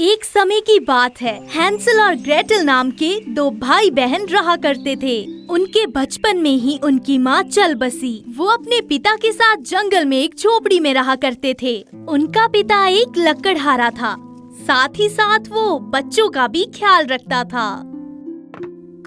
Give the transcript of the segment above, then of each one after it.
एक समय की बात है, हैंसल और ग्रेटल नाम के दो भाई बहन रहा करते थे। उनके बचपन में ही उनकी माँ चल बसी। वो अपने पिता के साथ जंगल में एक झोपड़ी में रहा करते थे। उनका पिता एक लकड़हारा था, साथ ही साथ वो बच्चों का भी ख्याल रखता था।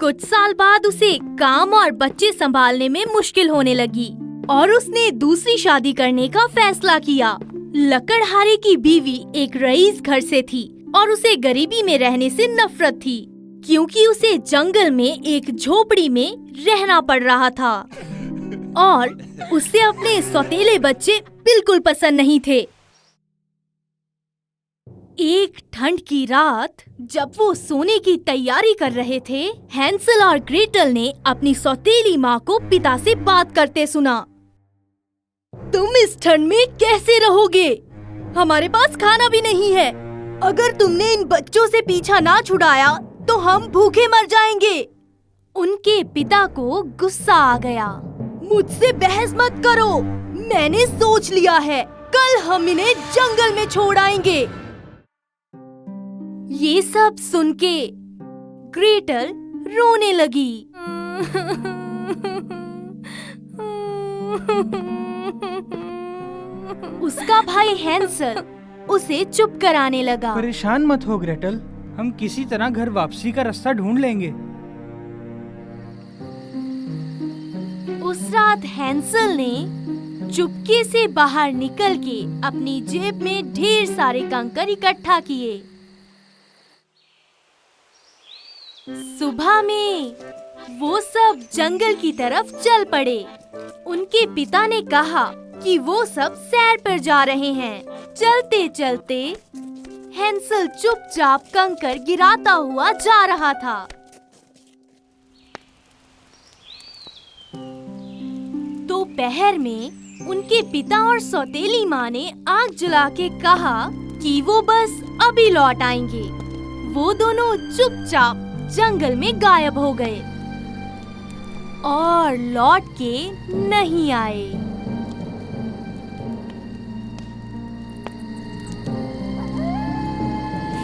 कुछ साल बाद उसे काम और बच्चे संभालने में मुश्किल होने लगी और उसने दूसरी शादी करने का फैसला किया। लकड़हारे की बीवी एक रईस घर से थी और उसे गरीबी में रहने से नफरत थी, क्योंकि उसे जंगल में एक झोपड़ी में रहना पड़ रहा था और उसे अपने सौतेले बच्चे बिल्कुल पसंद नहीं थे। एक ठंड की रात जब वो सोने की तैयारी कर रहे थे, हैंसल और ग्रेटल ने अपनी सौतेली माँ को पिता से बात करते सुना। तुम इस ठंड में कैसे रहोगे? हमारे पास खाना भी नहीं है। अगर तुमने इन बच्चों से पीछा ना छुड़ाया तो हम भूखे मर जाएंगे। उनके पिता को गुस्सा आ गया। मुझसे बहस मत करो, मैंने सोच लिया है, कल हम इन्हें जंगल में छोड़ आएंगे। ये सब सुन के ग्रेटल रोने लगी। उसका भाई हैंसल उसे चुप कराने लगा। परेशान मत हो ग्रेटल, हम किसी तरह घर वापसी का रास्ता ढूंढ लेंगे। उस रात हैंसल ने चुपके से बाहर निकल के अपनी जेब में ढेर सारे कंकर इकट्ठा किए। सुबह में वो सब जंगल की तरफ चल पड़े। उनके पिता ने कहा कि वो सब सैर पर जा रहे हैं। चलते चलते हैंसल चुपचाप कंकर गिराता हुआ जा रहा था। दोपहर में उनके पिता और सौतेली माँ ने आग जला के कहा कि वो बस अभी लौट आएंगे। वो दोनों चुपचाप जंगल में गायब हो गए और लौट के नहीं आए।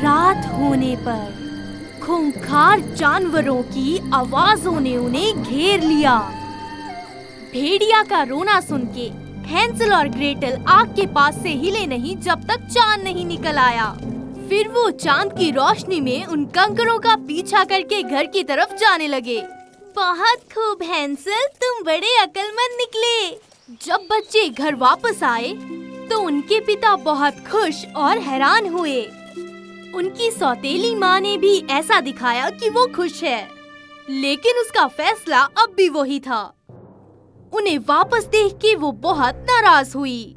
रात होने पर खूंखार जानवरों की आवाजों ने उन्हें घेर लिया। भेड़िया का रोना सुन के हैंसल और ग्रेटल आग के पास से हिले नहीं जब तक चांद नहीं निकल आया। फिर वो चांद की रोशनी में उन कंकरों का पीछा करके घर की तरफ जाने लगे। बहुत खूब हैंसल, तुम बड़े अक्लमंद निकले। जब बच्चे घर वापस आए तो उनके पिता बहुत खुश और हैरान हुए। उनकी सौतेली माँ ने भी ऐसा दिखाया कि वो खुश है, लेकिन उसका फैसला अब भी वही था। उन्हें वापस देख के वो बहुत नाराज हुई।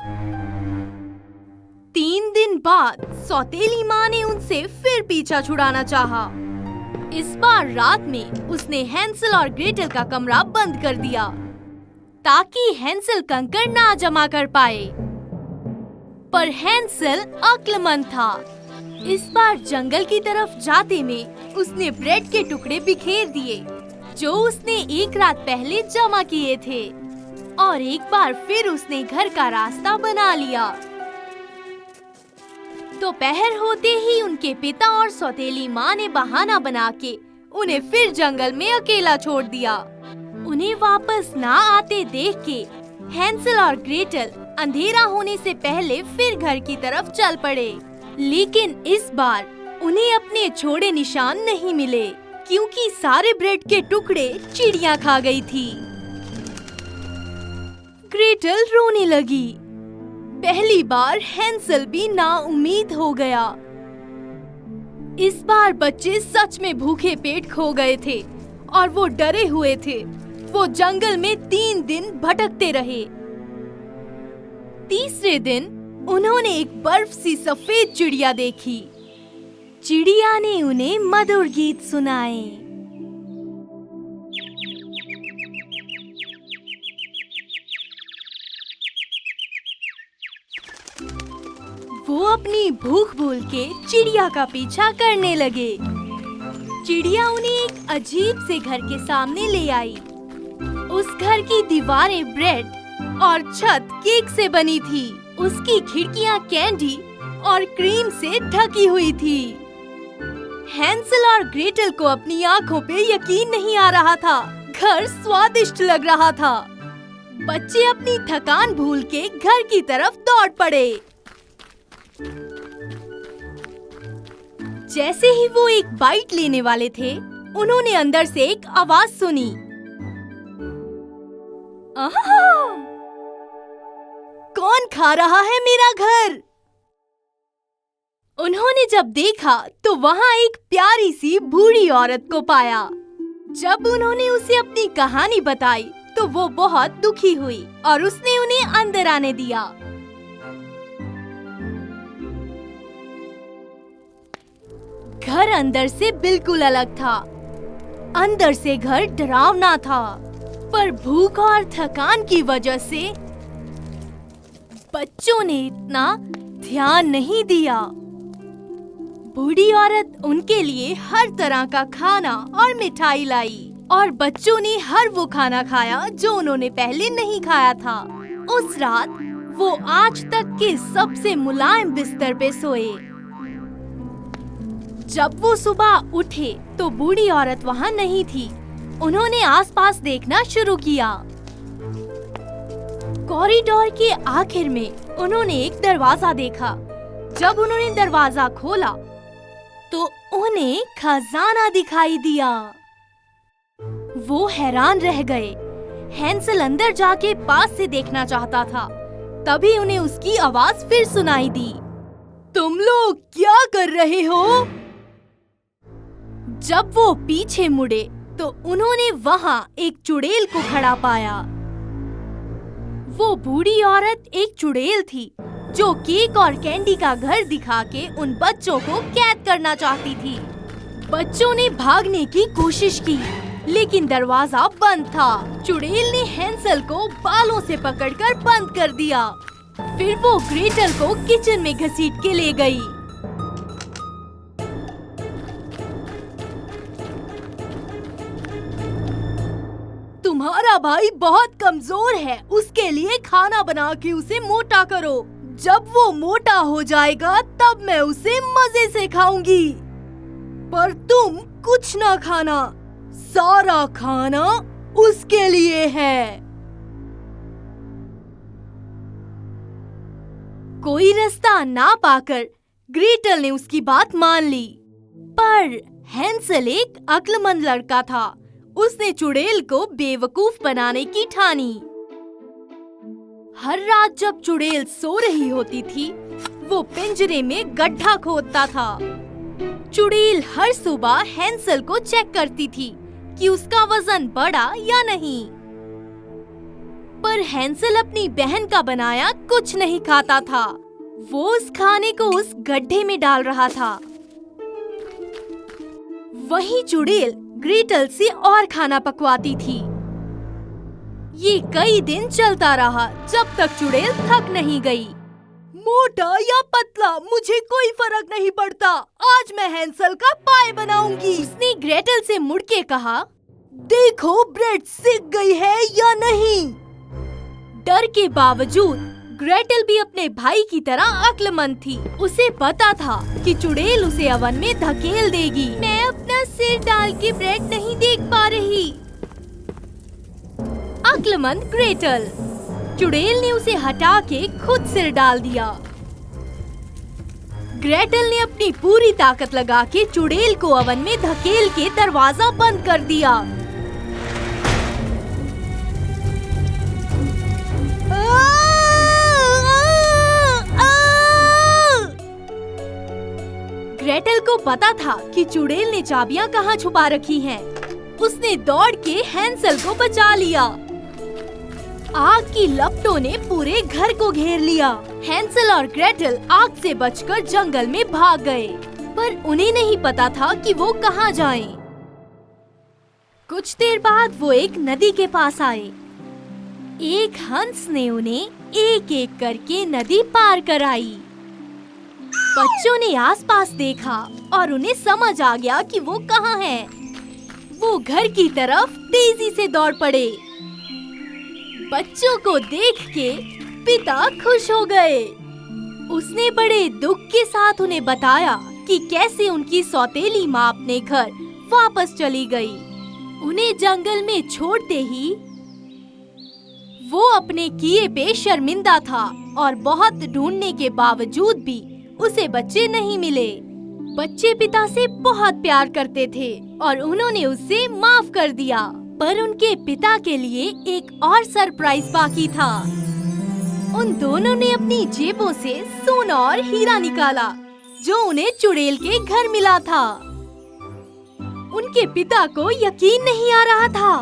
3 दिन बाद सौतेली माँ ने उनसे फिर पीछा छुड़ाना चाहा। इस बार रात में उसने हैंसल और ग्रेटल का कमरा बंद कर दिया ताकि हैंसल कंकर ना जमा कर पाए। पर हैंसल अक्लमंद था। इस बार जंगल की तरफ जाते में उसने ब्रेड के टुकड़े बिखेर दिए जो उसने एक रात पहले जमा किए थे, और एक बार फिर उसने घर का रास्ता बना लिया। दोपहर होते ही उनके पिता और सौतेली माँ ने बहाना बना के उन्हें फिर जंगल में अकेला छोड़ दिया। उन्हें वापस ना आते देख के हैंसल और ग्रेटल अंधेरा होने से पहले फिर घर की तरफ चल पड़े। लेकिन इस बार उन्हें अपने छोड़े निशान नहीं मिले, क्योंकि सारे ब्रेड के टुकड़े चिड़िया खा गई थी। ग्रेटल रोने लगी। पहली बार हैंसल भी नाउम्मीद हो गया। इस बार बच्चे सच में भूखे पेट खो गए थे और वो डरे हुए थे। वो जंगल में 3 दिन भटकते रहे। तीसरे दिन उन्होंने एक बर्फ सी सफेद चिड़िया देखी। चिड़िया ने उन्हें मधुर गीत सुनाए। वो अपनी भूख भूल के चिड़िया का पीछा करने लगे। चिड़िया उन्हें एक अजीब से घर के सामने ले आई। उस घर की दीवारें ब्रेड और छत केक से बनी थी। उसकी खिड़कियां कैंडी और क्रीम से ढकी हुई थी। हैंसल और ग्रेटल को अपनी आँखों पे यकीन नहीं आ रहा था। घर स्वादिष्ट लग रहा था। बच्चे अपनी थकान भूल के घर की तरफ दौड़ पड़े। जैसे ही वो एक बाइट लेने वाले थे, उन्होंने अंदर से एक आवाज सुनी। आहा! कौन खा रहा है मेरा घर? उन्होंने जब देखा तो वहाँ एक प्यारी सी बूढ़ी औरत को पाया। जब उन्होंने उसे अपनी कहानी बताई तो वो बहुत दुखी हुई और उसने उन्हें अंदर आने दिया। घर अंदर से बिल्कुल अलग था। अंदर से घर डरावना था, पर भूख और थकान की वजह से बच्चों ने इतना ध्यान नहीं दिया। बूढ़ी औरत उनके लिए हर तरह का खाना और मिठाई लाई और बच्चों ने हर वो खाना खाया जो उन्होंने पहले नहीं खाया था। उस रात वो आज तक के सबसे मुलायम बिस्तर पे सोए। जब वो सुबह उठे तो बूढ़ी औरत वहाँ नहीं थी। उन्होंने आसपास देखना शुरू किया। कॉरिडोर के आखिर में उन्होंने एक दरवाजा देखा। जब उन्होंने दरवाजा खोला तो उन्हें खजाना दिखाई दिया। वो हैरान रह गए। हैंसल अंदर जाके पास से देखना चाहता था, तभी उन्हें उसकी आवाज फिर सुनाई दी। तुम लोग क्या कर रहे हो? जब वो पीछे मुड़े तो उन्होंने वहाँ एक चुड़ैल को खड़ा पाया। वो बूढ़ी औरत एक चुड़ैल थी जो केक और कैंडी का घर दिखा के उन बच्चों को कैद करना चाहती थी। बच्चों ने भागने की कोशिश की, लेकिन दरवाजा बंद था। चुड़ैल ने हैंसल को बालों से पकड़कर बंद कर दिया। फिर वो ग्रेटल को किचन में घसीट के ले गई। तुम्हारा भाई बहुत कमजोर है, उसके लिए खाना बना के उसे मोटा करो। जब वो मोटा हो जाएगा तब मैं उसे मजे से खाऊंगी। पर तुम कुछ ना खाना, सारा खाना उसके लिए है। कोई रास्ता ना पाकर ग्रेटल ने उसकी बात मान ली। पर हैंसल एक अक्लमंद लड़का था। उसने चुड़ैल को बेवकूफ बनाने की ठानी। हर रात जब चुड़ैल सो रही होती थी, वो पिंजरे में गड्ढा खोदता था। चुड़ैल हर सुबह हैंसल को चेक करती थी कि उसका वजन बढ़ा या नहीं। पर हैंसल अपनी बहन का बनाया कुछ नहीं खाता था। वो उस खाने को उस गड्ढे में डाल रहा था। वहीं चुड़ैल ग्रेटल से और खाना पकवाती थी। ये कई दिन चलता रहा जब तक चुड़ैल थक नहीं गई। मोटा या पतला मुझे कोई फर्क नहीं पड़ता, आज मैं हैंसल का पाय बनाऊंगी। उसने ग्रेटल से मुड़ के कहा, देखो ब्रेड सिक गई है या नहीं। डर के बावजूद ग्रेटल भी अपने भाई की तरह अक्लमंद थी। उसे पता था कि चुड़ैल उसे ओवन में धकेल देगी। मैं अपना सिर डाल के ब्रेड नहीं देख पा रही। अक्लमंद ग्रेटल। चुड़ैल ने उसे हटा के खुद सिर डाल दिया। ग्रेटल ने अपनी पूरी ताकत लगा के चुड़ैल को ओवन में धकेल के दरवाजा बंद कर दिया। ग्रेटल को पता था कि चुड़ैल ने चाबियां कहाँ छुपा रखी हैं। उसने दौड़ के हैंसल को बचा लिया। आग की लपटों ने पूरे घर को घेर लिया। हैंसल और ग्रेटल आग से बचकर जंगल में भाग गए, पर उन्हें नहीं पता था कि वो कहाँ जाएं। कुछ देर बाद वो एक नदी के पास आए। एक हंस ने उन्हें एक एक करके नदी पार कराई। बच्चों ने आसपास देखा और उन्हें समझ आ गया कि वो कहाँ हैं। वो घर की तरफ तेजी से दौड़ पड़े। बच्चों को देख के पिता खुश हो गए। उसने बड़े दुख के साथ उन्हें बताया कि कैसे उनकी सौतेली माँ अपने घर वापस चली गई। उन्हें जंगल में छोड़ते ही वो अपने किए पे शर्मिंदा था और बहुत ढूंढने के बावजूद भी उसे बच्चे नहीं मिले। बच्चे पिता से बहुत प्यार करते थे और उन्होंने उसे माफ कर दिया, पर उनके पिता के लिए एक और सरप्राइज बाकी था। उन दोनों ने अपनी जेबों से सोना और हीरा निकाला जो उन्हें चुड़ैल के घर मिला था। उनके पिता को यकीन नहीं आ रहा था।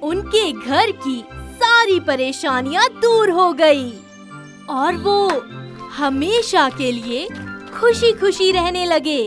उनके घर की सारी परेशानियां दूर हो गई और वो हमेशा के लिए खुशी खुशी रहने लगे।